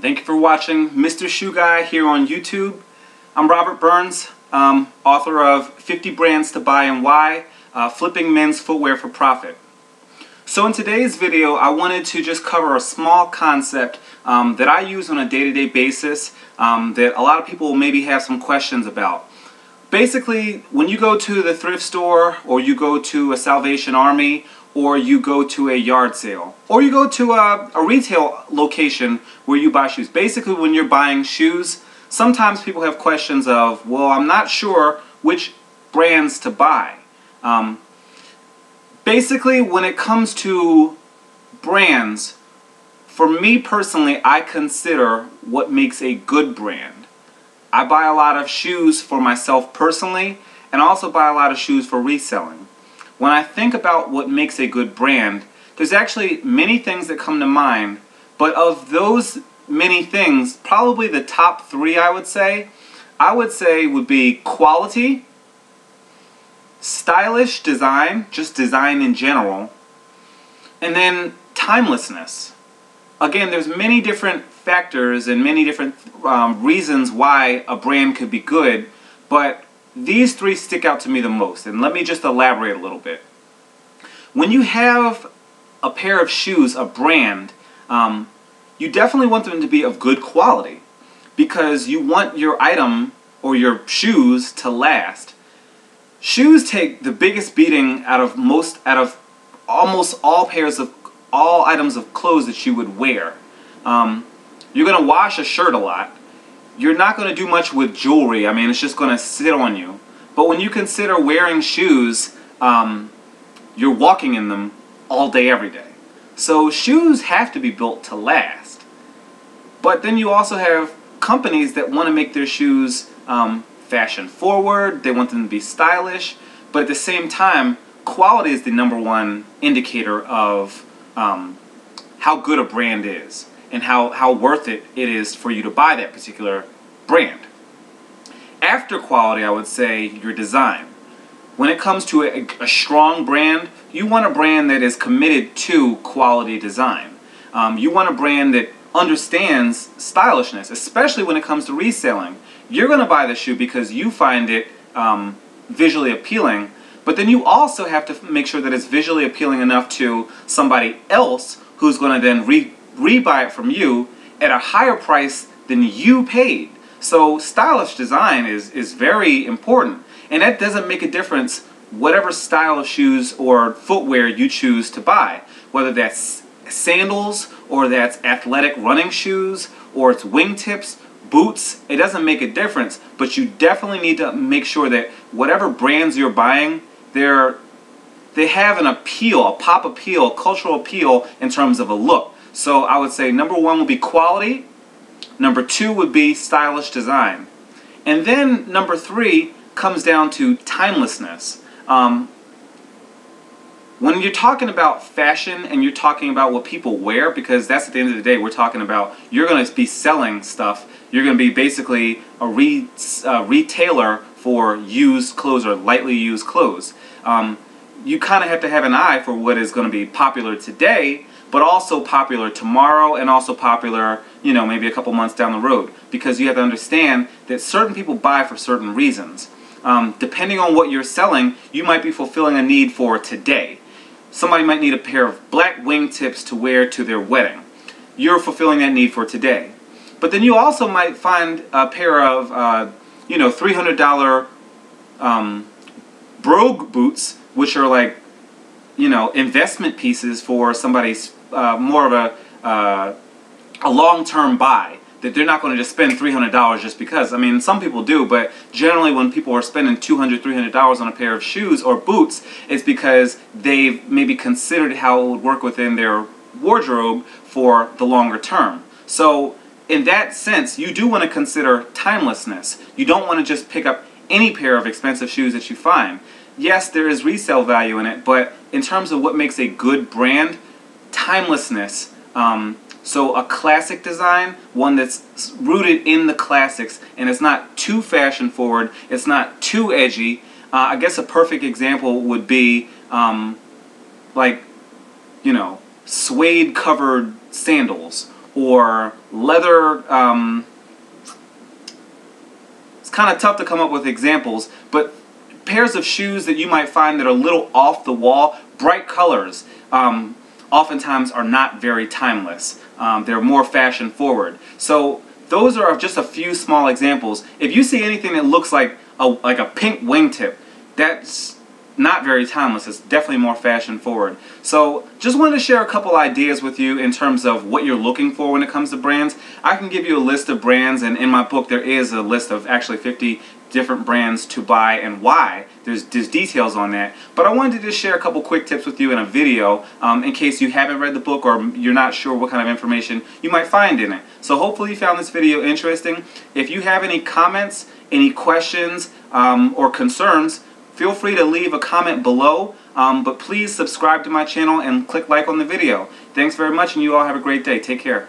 Thank you for watching Mr. Shoe Guy here on YouTube. I'm Robert Burns, author of 50 Brands to Buy and Why, Flipping Men's Footwear for Profit. So in today's video, I wanted to just cover a small concept that I use on a day-to-day basis that a lot of people maybe have some questions about. Basically, when you go to the thrift store, or you go to a Salvation Army, or you go to a yard sale, or you go to a retail location where you buy shoes. Basically, when you're buying shoes, sometimes people have questions of, well, I'm not sure which brands to buy. Basically, when it comes to brands, for me personally, I consider what makes a good brand. I buy a lot of shoes for myself personally, and I also buy a lot of shoes for reselling. When I think about what makes a good brand, there's actually many things that come to mind, but of those many things, probably the top three I would say would be quality, stylish design, just design in general, and then timelessness. Again, there's many different factors and many different reasons why a brand could be good, but these three stick out to me the most, and let me just elaborate a little bit. When you have a pair of shoes, a brand, you definitely want them to be of good quality, because you want your item or your shoes to last. Shoes take the biggest beating out of almost all items of clothes that you would wear. You're going to wash a shirt a lot. You're not going to do much with jewelry. I mean, it's just going to sit on you. But when you consider wearing shoes, you're walking in them all day, every day. So shoes have to be built to last. But then you also have companies that want to make their shoes fashion forward. They want them to be stylish. But at the same time, quality is the #1 indicator of how good a brand is, and how worth it is for you to buy that particular brand. After quality, I would say your design. When it comes to a strong brand, you want a brand that is committed to quality design. You want a brand that understands stylishness, especially when it comes to reselling. You're going to buy the shoe because you find it visually appealing, but then you also have to make sure that it's visually appealing enough to somebody else who's going to then rebuy it from you at a higher price than you paid. So stylish design is very important, and that doesn't make a difference whatever style of shoes or footwear you choose to buy, whether that's sandals, or that's athletic running shoes, or it's wingtips, boots. It doesn't make a difference, but you definitely need to make sure that whatever brands you're buying, they have an appeal, a pop appeal, a cultural appeal in terms of a look. So I would say #1 would be quality, #2 would be stylish design, and then #3 comes down to timelessness. When you're talking about fashion and you're talking about what people wear, because that's at the end of the day, we're talking about, you're going to be selling stuff. You're going to be basically a retailer for used clothes or lightly used clothes. You kind of have to have an eye for what is going to be popular today, but also popular tomorrow, and also popular, maybe a couple months down the road. Because you have to understand that certain people buy for certain reasons. Depending on what you're selling, you might be fulfilling a need for today. Somebody might need a pair of black wingtips to wear to their wedding. You're fulfilling that need for today. But then you also might find a pair of, $300 brogue boots, which are like, investment pieces for somebody's more of a long-term buy, that they're not going to just spend $300 just because. I mean, some people do, but generally when people are spending $200, $300 on a pair of shoes or boots, it's because they've maybe considered how it would work within their wardrobe for the longer term. So in that sense, you do want to consider timelessness. You don't want to just pick up any pair of expensive shoes that you find. Yes, there is resale value in it, but in terms of what makes a good brand, timelessness. So a classic design, one that's rooted in the classics, and it's not too fashion forward, it's not too edgy. I guess a perfect example would be suede covered sandals, or leather. It's kind of tough to come up with examples, but pairs of shoes that you might find that are a little off the wall, bright colors, oftentimes are not very timeless. They're more fashion forward. So those are just a few small examples. If you see anything that looks like a pink wingtip, that's not very timeless. It's definitely more fashion forward. So just wanted to share a couple ideas with you in terms of what you're looking for when it comes to brands. I can give you a list of brands, and in my book there is a list of actually 50 different brands to buy and why. There's details on that. But I wanted to just share a couple quick tips with you in a video in case you haven't read the book or you're not sure what kind of information you might find in it. So hopefully you found this video interesting. If you have any comments, any questions, or concerns, feel free to leave a comment below, but please subscribe to my channel and click like on the video. Thanks very much, and you all have a great day. Take care.